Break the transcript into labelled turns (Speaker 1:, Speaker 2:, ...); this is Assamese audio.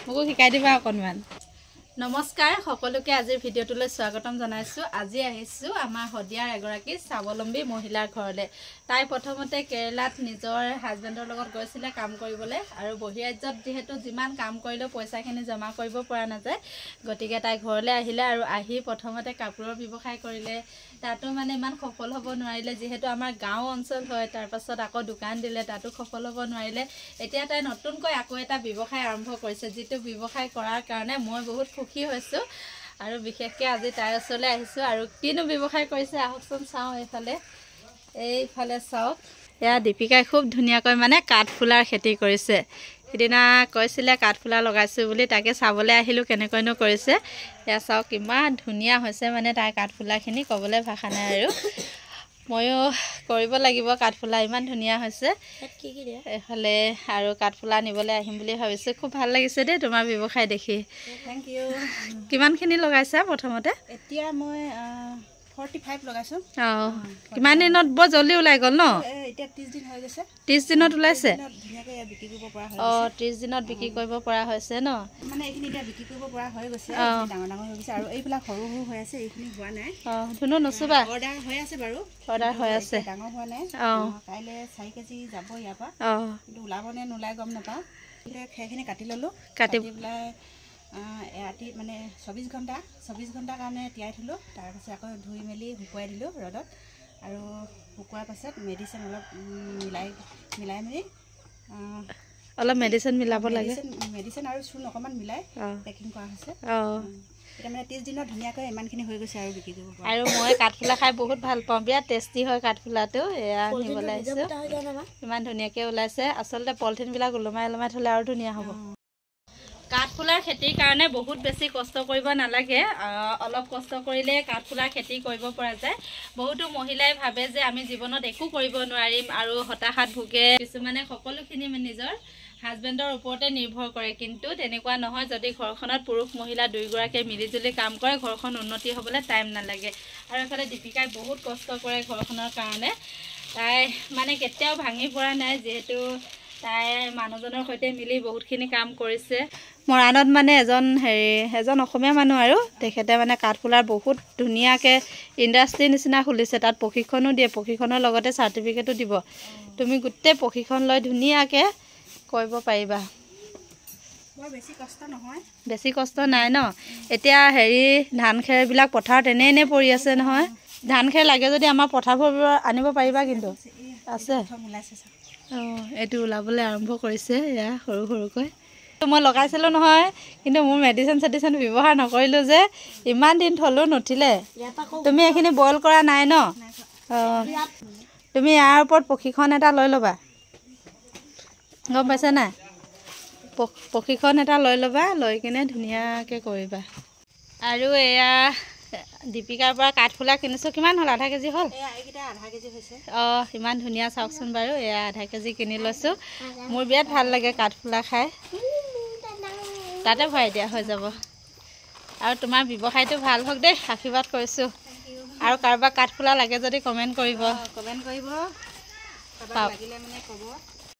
Speaker 1: মোকো শিকাই দিবা অকণমান। নমস্কাৰ সকলোকে আজিৰ ভিডিঅ'টোলৈ স্বাগতম জনাইছোঁ। আজি আহিছোঁ আমাৰ শদিয়াৰ এগৰাকী স্বাৱলম্বী মহিলাৰ ঘৰলৈ। তাই প্ৰথমতে কেৰেলাত নিজৰ হাজবেণ্ডৰ লগত গৈছিলে কাম কৰিবলৈ, আৰু বহিৰাজ্যত যিহেতু যিমান কাম কৰিলেও পইচাখিনি জমা কৰিব পৰা নাযায়, গতিকে তাই ঘৰলৈ আহিলে আৰু আহি প্ৰথমতে কাপোৰৰ ব্যৱসায় কৰিলে। তাতো মানে ইমান সফল হ'ব নোৱাৰিলে, যিহেতু আমাৰ গাঁও অঞ্চল হয়। তাৰপাছত আকৌ দোকান দিলে, তাতো সফল হ'ব নোৱাৰিলে। এতিয়া তাই নতুনকৈ আকৌ এটা ব্যৱসায় আৰম্ভ কৰিছে, যিটো ব্যৱসায় কৰাৰ কাৰণে মই বহুত সুখী হৈছোঁ। আৰু বিশেষকৈ আজি তাইৰ ওচৰলৈ আহিছোঁ। আৰু কিনো ব্যৱসায় কৰিছে আহকচোন চাওঁ। এইফালে চাওক, এয়া দীপিকাই খুব ধুনীয়াকৈ মানে কাঠফুলাৰ খেতি কৰিছে। সিদিনা কৈছিলে কাঠফুলা লগাইছোঁ বুলি, তাকে চাবলৈ আহিলোঁ কেনেকৈনো কৰিছে। এয়া চাওক কিমান ধুনীয়া হৈছে মানে তাইৰ কাঠফুলাখিনি, ক'বলৈ ভাষা নাই। আৰু ময়ো কৰিব লাগিব কাঠফুলা, ইমান ধুনীয়া হৈছে। এইফালে আৰু কাঠফুলা নিবলৈ আহিম বুলি ভাবিছোঁ। খুব ভাল লাগিছে দেই তোমাৰ ব্যৱসায় দেখি।
Speaker 2: Thank you.
Speaker 1: কিমানখিনি লগাইছা প্ৰথমতে?
Speaker 2: এতিয়া মই 45 লগাইছোঁ।
Speaker 1: অঁ, কিমান দিনত বৰ জলদি ওলাই গ'ল ন?
Speaker 2: এতিয়া 30 দিন হৈ গৈছে।
Speaker 1: 30 দিনত ওলাইছে?
Speaker 2: ধুনীয়াকৈ বিক্ৰী কৰিব পৰা হৈ
Speaker 1: অঁ, 30 দিনত বিক্ৰী কৰিব পৰা হৈছে ন?
Speaker 2: মানে এইখিনি এতিয়া বিক্ৰী কৰিব পৰা হৈ গৈছে, ডাঙৰ ডাঙৰ হৈ গৈছে। আৰু এইবিলাক সৰু সৰু হৈ আছে, এইখিনি হোৱা নাই।
Speaker 1: অঁ, ধুনু নুচুবা।
Speaker 2: অৰ্ডাৰ হৈ আছে বাৰু,
Speaker 1: অৰ্ডাৰ হৈ আছে,
Speaker 2: ডাঙৰ হোৱা নাই।
Speaker 1: অঁ,
Speaker 2: কাইলৈ 4 কেজি যাব ইয়াৰ পৰা।
Speaker 1: অঁ,
Speaker 2: কিন্তু ওলাব নে নোলাই গম নাপাওঁ। এতিয়া খেৰখিনি কাটি ল'লোঁ,
Speaker 1: কাটি
Speaker 2: পেলাই ৰাতি মানে 24 ঘণ্টাৰ কাৰণে তিয়াই থ'লোঁ। তাৰপাছত আকৌ ধুই মেলি শুকুৱাই দিলোঁ ৰ'দত। আৰু শুকোৱাৰ পাছত মেডিচিন অলপ মিলাই মেলি
Speaker 1: অলপ মেডিচিন মিলাব লাগে।
Speaker 2: মেডিচিন আৰু চূণ অকণমান মিলাই পেকিং কৰা হৈছে।
Speaker 1: অঁ,
Speaker 2: এতিয়া মানে 30 দিনত ধুনীয়াকৈ ইমানখিনি হৈ গৈছে আৰু বিক্ৰী কৰিব পৰা।
Speaker 1: আৰু মই কাঠফুলা খাই বহুত ভাল পাওঁ, বিৰাট টেষ্টি হয় কাঠফুলাটো। এয়া নিবলৈ আহিছোঁ, ইমান ধুনীয়াকৈ ওলাইছে। আচলতে পলিথিনবিলাক ওলমাই ওলমাই থ'লে আৰু ধুনীয়া হ'ব। কাঠফুলাৰ খেতিৰ কাৰণে বহুত বেছি কষ্ট কৰিব নালাগে, অলপ কষ্ট কৰিলেই কাঠফুলাৰ খেতি কৰিব পৰা যায়। বহুতো মহিলাই ভাবে যে আমি জীৱনত একো কৰিব নোৱাৰিম আৰু হতাশাত ভোগে। কিছুমানে সকলোখিনি নিজৰ হাজবেণ্ডৰ ওপৰতে নিৰ্ভৰ কৰে, কিন্তু তেনেকুৱা নহয়। যদি ঘৰখনত পুৰুষ মহিলা দুয়োগৰাকীয়ে মিলিজুলি কাম কৰে, ঘৰখন উন্নতি হ'বলৈ টাইম নালাগে। আৰু এইফালে দীপিকাই বহুত কষ্ট কৰে ঘৰখনৰ কাৰণে। তাই মানে কেতিয়াও ভাঙি পৰা নাই, যিহেতু তাই মানুহজনৰ সৈতে মিলি বহুতখিনি কাম কৰিছে। মৰাণত মানে এজন অসমীয়া মানুহ, আৰু তেখেতে মানে কাঠফুলাৰ বহুত ধুনীয়াকৈ ইণ্ডাষ্ট্ৰি নিচিনা খুলিছে। তাত প্ৰশিক্ষণো দিয়ে, প্ৰশিক্ষণৰ লগতে চাৰ্টিফিকেটো দিব। তুমি গোটেই প্ৰশিক্ষণ লৈ ধুনীয়াকৈ কৰিব পাৰিবা।
Speaker 2: বেছি কষ্ট নহয়,
Speaker 1: বেছি কষ্ট নাই ন? এতিয়া ধান খেৰবিলাক পথাৰত এনেই পৰি আছে নহয়। ধান খেৰ লাগে যদি আমাৰ পথাৰবোৰ আনিব পাৰিবা, কিন্তু আছে। অঁ, এইটো ওলাবলৈ আৰম্ভ কৰিছে, এয়া সৰু সৰুকৈ। মই লগাইছিলোঁ নহয়, কিন্তু মোৰ মেডিচিন ব্যৱহাৰ নকৰিলোঁ যে, ইমান দিন থ'লোঁ নুঠিলে। তুমি এইখিনি বইল কৰা নাই ন? অঁ, তুমি ইয়াৰ ওপৰত প্ৰশিক্ষণ এটা লৈ ল'বা, গম পাইছা নাই? প্ৰশিক্ষণ এটা লৈ ল'বা, লৈ কিনে ধুনীয়াকৈ কৰিবা। আৰু এয়া দীপিকাৰ পৰা কাঠফুলা কিনিছোঁ। কিমান হ'ল? আধা কেজি হ'ল?
Speaker 2: আধা কেজি হৈছে।
Speaker 1: অঁ, ইমান ধুনীয়া চাওকচোন বাৰু। এয়া আধা কেজি কিনি লৈছোঁ। মোৰ বিৰাট ভাল লাগে কাঠফুলা খাই। তাতে ভৰাই দিয়া হৈ যাব। আৰু তোমাৰ ব্যৱসায়টো ভাল হওক দেই, আশীৰ্বাদ কৰিছোঁ। আৰু কাৰোবাক কাঠফুলা লাগে যদি কমেণ্ট কৰিব।
Speaker 2: লাগিলে মানে ক'ব।